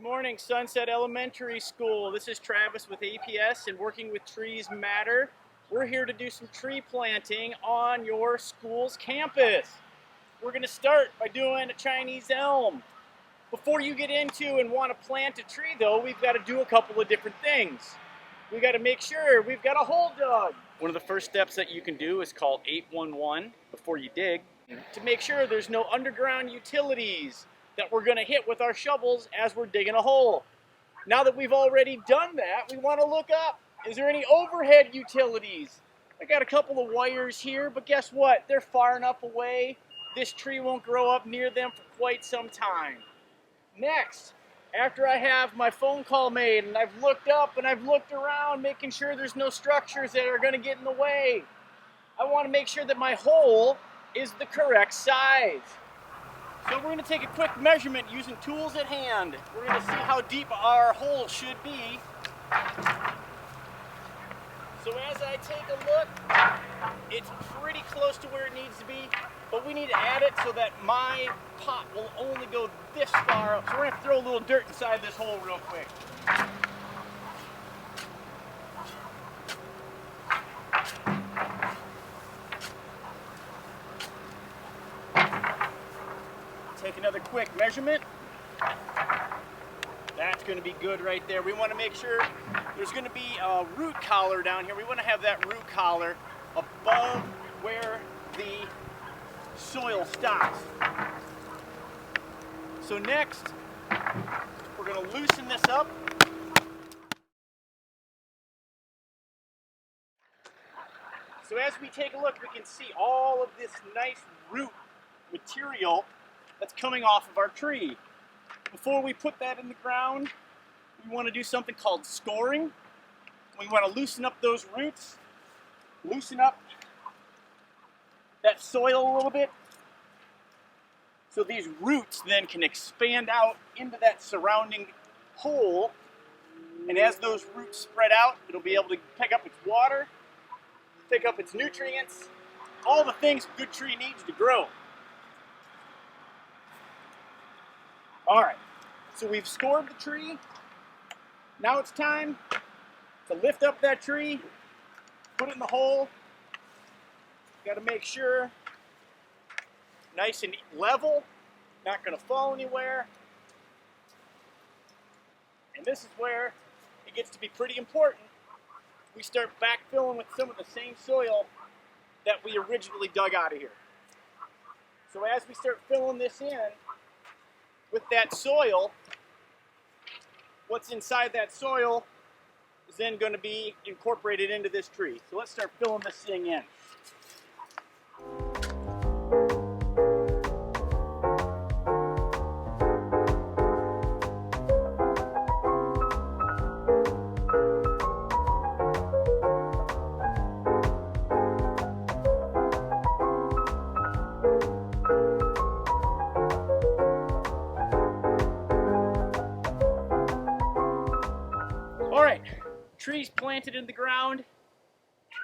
Morning, Sunset Elementary School. This is Travis with APS and Working with Trees Matter. We're here to do some tree planting on your school's campus. We're going to start by doing a Chinese elm. Before you get into and want to plant a tree though, we've got to do a couple of different things. We got to make sure we've got a hole dug. One of the first steps that you can do is call 811 before you dig to make sure there's no underground utilities that we're going to hit with our shovels as we're digging a hole. Now that we've already done that, we want to look up. Is there any overhead utilities? I got a couple of wires here, but guess what? They're far enough away. This tree won't grow up near them for quite some time. Next, after I have my phone call made and I've looked up and I've looked around, making sure there's no structures that are going to get in the way, I want to make sure that my hole is the correct size. So we're going to take a quick measurement using tools at hand. We're going to see how deep our hole should be. So as I take a look, it's pretty close to where it needs to be, but we need to add it so that my pot will only go this far up. So we're going to have to throw a little dirt inside this hole real quick. Take another quick measurement. That's going to be good right there. We want to make sure there's going to be a root collar down here. We want to have that root collar above where the soil stops. So next, we're going to loosen this up. So as we take a look, we can see all of this nice root material that's coming off of our tree. Before we put that in the ground, we want to do something called scoring. We want to loosen up those roots, loosen up that soil a little bit, so these roots then can expand out into that surrounding hole, and as those roots spread out, it'll be able to pick up its water, pick up its nutrients, all the things a good tree needs to grow. Alright, so we've scored the tree. Now it's time to lift up that tree, put it in the hole. Got to make sure nice and level, not going to fall anywhere. And this is where it gets to be pretty important. We start backfilling with some of the same soil that we originally dug out of here. So as we start filling this in with that soil, what's inside that soil is then going to be incorporated into this tree. So let's start filling this thing in. Alright, tree's planted in the ground.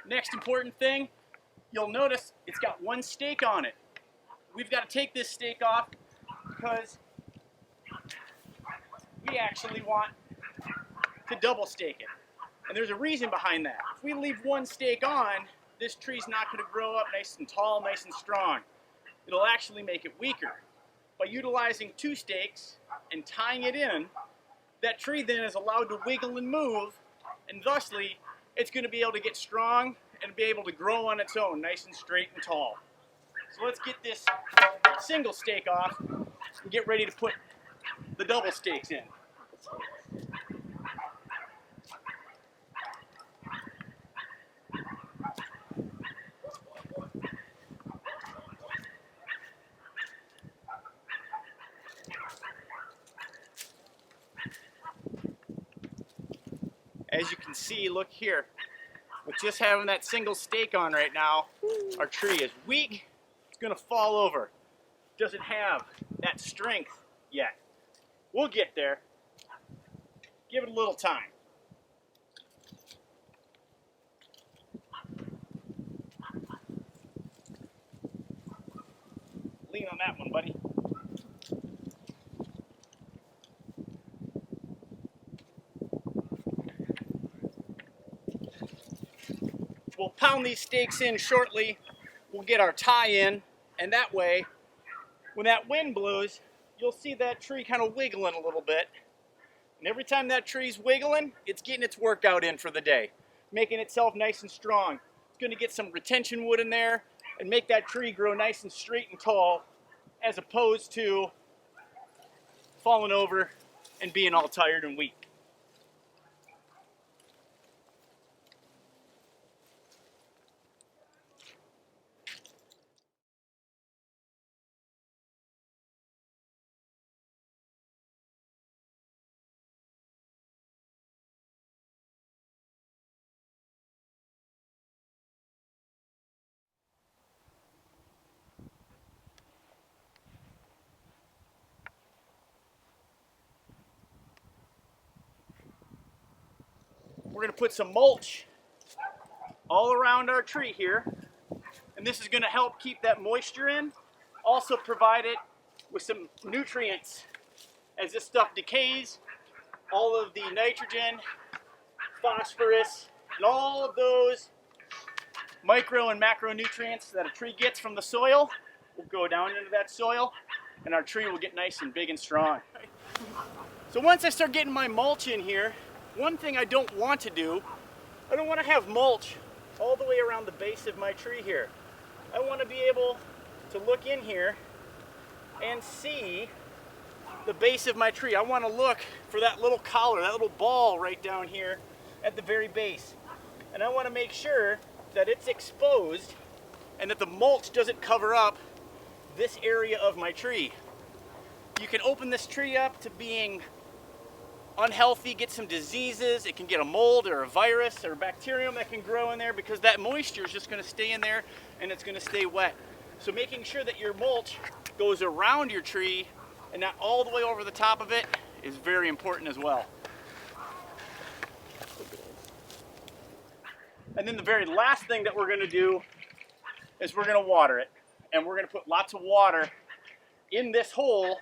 Next important thing, you'll notice it's got one stake on it. We've got to take this stake off because we actually want to double stake it. And there's a reason behind that. If we leave one stake on, this tree's not going to grow up nice and tall, nice and strong. It'll actually make it weaker. By utilizing two stakes and tying it in, that tree then is allowed to wiggle and move, and thusly it's going to be able to get strong and be able to grow on its own, nice and straight and tall. So let's get this single stake off and get ready to put the double stakes in. As you can see, look here, with just having that single stake on right now, our tree is weak, it's going to fall over. It doesn't have that strength yet. We'll get there. Give it a little time. Lean on that one, buddy. pound these stakes in shortly. We'll get our tie in, and that way, when that wind blows, you'll see that tree kind of wiggling a little bit. And every time that tree's wiggling, it's getting its workout in for the day, making itself nice and strong. It's going to get some retention wood in there and make that tree grow nice and straight and tall, as opposed to falling over and being all tired and weak. We're going to put some mulch all around our tree here, and this is going to help keep that moisture in, also provide it with some nutrients. As this stuff decays, all of the nitrogen, phosphorus, and all of those micro and macronutrients that a tree gets from the soil will go down into that soil, and our tree will get nice and big and strong. So once I start getting my mulch in here, one thing I don't want to do, I don't want to have mulch all the way around the base of my tree here. I want to be able to look in here and see the base of my tree. I want to look for that little collar, that little ball right down here at the very base. And I want to make sure that it's exposed and that the mulch doesn't cover up this area of my tree. You can open this tree up to being unhealthy, get some diseases. It can get a mold or a virus or a bacterium that can grow in there because that moisture is just going to stay in there and it's going to stay wet. So making sure that your mulch goes around your tree and not all the way over the top of it is very important as well. And then the very last thing that we're going to do is we're going to water it. And we're going to put lots of water in this hole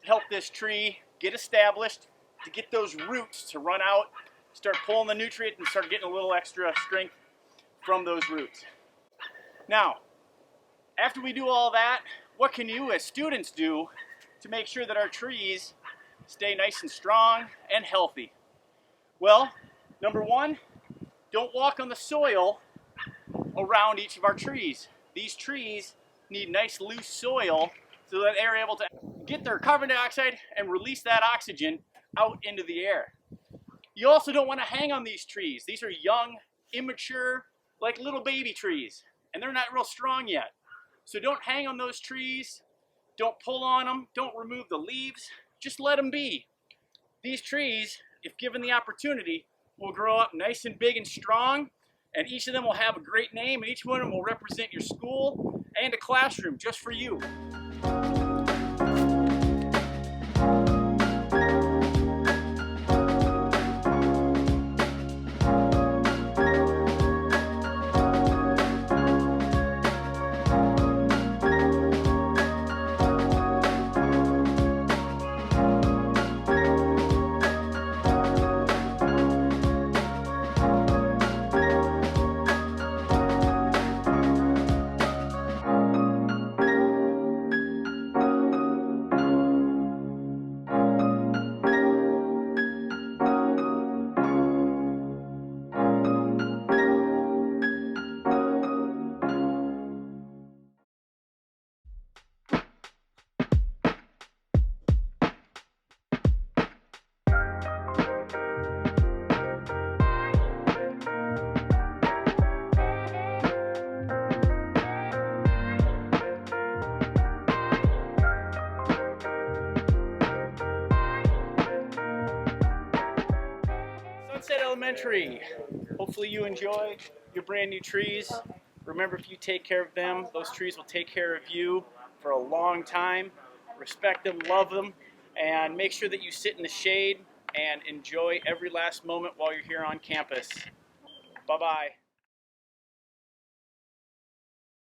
to help this tree get established, to get those roots to run out, start pulling the nutrient and start getting a little extra strength from those roots. Now, after we do all that, what can you as students do to make sure that our trees stay nice and strong and healthy? Well, number one, don't walk on the soil around each of our trees. These trees need nice loose soil so that they're able to get their carbon dioxide and release that oxygen out into the air. You also don't want to hang on these trees. These are young, immature, like little baby trees, and they're not real strong yet. So don't hang on those trees, don't pull on them, don't remove the leaves, just let them be. These trees, if given the opportunity, will grow up nice and big and strong, and each of them will have a great name, and each one of them will represent your school and a classroom just for you. Sunset Elementary. Hopefully you enjoy your brand new trees. Remember, if you take care of them, those trees will take care of you for a long time. Respect them, love them, and make sure that you sit in the shade and enjoy every last moment while you're here on campus. Bye-bye.